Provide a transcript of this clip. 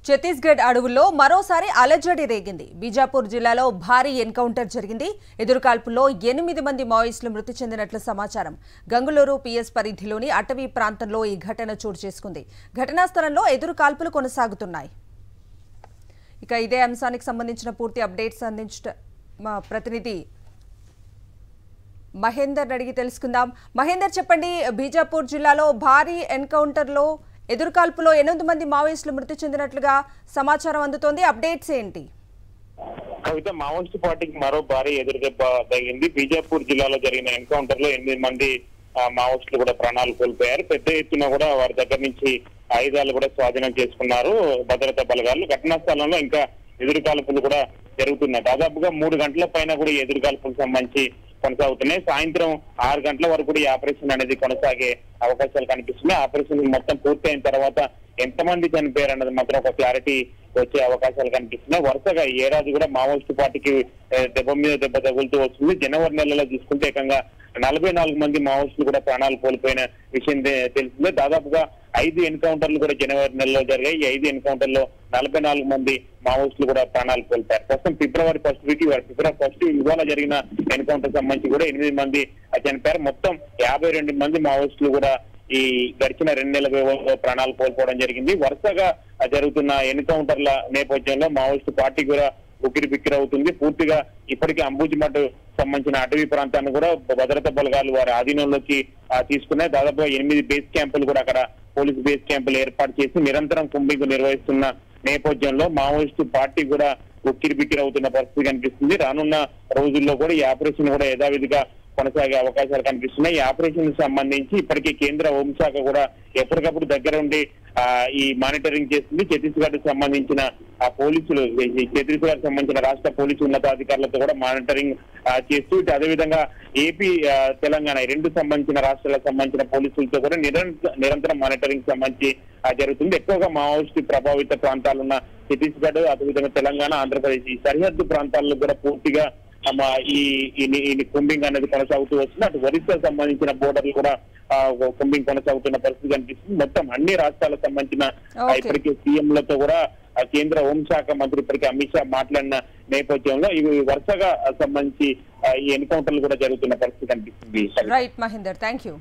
ఛత్తీస్గఢ్ అడవుల్లో మరోసారి అలజడి రేగింది. బీజాపూర్ జిల్లాలో భారీ ఎన్కౌంటర్ జరిగింది. ఎదురుకాల్పుల్లో 8 మంది మావోయిస్టులు మృతి చెందినట్లు సమాచారం. గంగులూరు పిఎస్ పరిధిలోని అటవీ ప్రాంతంలో ఈ ఘటన చోటు చేసుకుంది. ఘటనా స్థలంలో ఎదురుకాల్పులు కొనసాగుతున్నాయి. ఇక ఇదే అంశానికి సంబంధించిన పూర్తి అప్డేట్స్ అందించడం మా ప్రతినిధి మహేందర్ అడిగి తెలుసుకుందాం. మహేందర్, చెప్పండి, బీజాపూర్ జిల్లాలో భారీ ఎన్కౌంటర్లో ఎదురుకాల్పులో 8 మంది మావోయిస్టులు మృతి చెందినట్లుగా సమాచారం అందుతోంది. అప్డేట్స్ ఏంటి? కవిత, మావోయిస్టు పార్టీకి మరో భారీ ఎదురుదెబ్బ తగిలింది. బీజాపూర్ జిల్లాలో జరిగిన ఎన్కౌంటర్ లో 8 మంది మావోయిస్టులు కూడా ప్రాణాలు కోల్పోయారు. పెద్ద ఎత్తున కూడా వారి దగ్గర నుంచి ఆయుధాలు కూడా స్వాధీనం చేసుకున్నారు భద్రతా బలగాలు. ఘటనా స్థలంలో ఇంకా ఎదురుకాల్పులు కూడా జరుగుతున్నాయి. దాదాపుగా 3 గంటల పైన కూడా ఎదురుకాల్పులకు సంబంధించి కొనసాగుతున్నాయి. సాయంత్రం 6 గంటల వరకు కూడా ఈ ఆపరేషన్ అనేది కొనసాగే అవకాశాలు కనిపిస్తున్నాయి. ఆపరేషన్ మొత్తం పూర్తయిన తర్వాత ఎంతమంది చనిపోయారు అన్నది మాత్రం ఒక క్లారిటీ వచ్చే అవకాశాలు కనిపిస్తున్నాయి. వరుసగా ఈ ఏడాది కూడా మావోయిస్టు పార్టీకి దెబ్బ మీద దెబ్బ తగులుతూ వస్తుంది. జనవరి నెలలో చూసుకుంటే ఏకంగా 44 మంది మావోయిస్టులు కూడా ప్రాణాలు కోల్పోయిన విషయం తెలిసిందే. దాదాపుగా 5 ఎన్కౌంటర్లు కూడా జనవరి నెలలో జరిగాయి. ఈ 5 ఎన్కౌంటర్లో 44 మంది మావోయిస్టులు కూడా ప్రాణాలు కోల్పోయారు. ప్రస్తుతం ఫిబ్రవరి 1 ఇవాళ జరిగిన ఎన్కౌంటర్ సంబంధించి కూడా 8 మంది చనిపోయారు. మొత్తం 52 మంది మావోయిస్టులు కూడా ఈ గడిచిన 2 నెలల వ్యవధిలో ప్రాణాలు కోల్పోవడం జరిగింది. వరుసగా జరుగుతున్న ఎన్కౌంటర్ల నేపథ్యంలో మావోయిస్టు పార్టీ కూడా ఉక్కిరి బిక్కిరి అవుతుంది. పూర్తిగా ఇప్పటికే అంబుజిమఠ్ సంబంధించిన అటవీ ప్రాంతాన్ని కూడా భద్రతా బలగాలు వారి ఆధీనంలోకి తీసుకున్నాయి. దాదాపుగా 8 బేస్ క్యాంపులు కూడా అక్కడ పోలీసు బేస్ క్యాంపులు ఏర్పాటు చేసి నిరంతరం కుంభింగ్ నిర్వహిస్తున్న నేపథ్యంలో మావోయిస్టు పార్టీ కూడా ఉక్కిరి బిక్కిరి అవుతున్న పరిస్థితి కనిపిస్తుంది. రానున్న రోజుల్లో కూడా ఈ ఆపరేషన్ కూడా యథావిధిగా కొనసాగే అవకాశాలు కనిపిస్తున్నాయి. ఈ ఆపరేషన్ సంబంధించి ఇప్పటికే కేంద్ర హోంశాఖ కూడా ఎప్పటికప్పుడు దగ్గర ఉండి ఈ మానిటరింగ్ చేస్తుంది. ఛత్తీస్గఢ్ సంబంధించిన పోలీసులు, ఛత్తీస్గఢ్ సంబంధించిన రాష్ట్ర పోలీసు ఉన్నతాధికారులతో కూడా మానిటరింగ్ చేస్తూ అదేవిధంగా ఏపీ, తెలంగాణ 2 సంబంధించిన రాష్ట్రాలకు సంబంధించిన పోలీసులతో కూడా నిరంతరం మానిటరింగ్ సంబంధించి జరుగుతుంది. ఎక్కువగా మావోయిస్టు ప్రభావిత ప్రాంతాలున్న ఛత్తీస్గఢ్, అదేవిధంగా తెలంగాణ, ఆంధ్రప్రదేశ్ ఈ సరిహద్దు ప్రాంతాల్లో కూడా పూర్తిగా ఈ కుంభింగ్ అనేది కొనసాగుతూ వస్తుంది. అటు ఒరిస్సా సంబంధించిన బోర్డర్లు కూడా కుంభింగ్ కొనసాగుతున్న పరిస్థితి కనిపిస్తుంది. మొత్తం అన్ని రాష్ట్రాలకు సంబంధించిన ఇప్పటికే సీఎంలతో కూడా కేంద్ర హోంశాఖ మంత్రి ఇప్పటికే అమిత్ షా మాట్లాడిన నేపథ్యంలో ఇవి వరుసగా సంబంధించి ఈ ఎన్కౌంటర్లు కూడా జరుగుతున్న పరిస్థితి కనిపిస్తుంది. Right Mahender, thank you.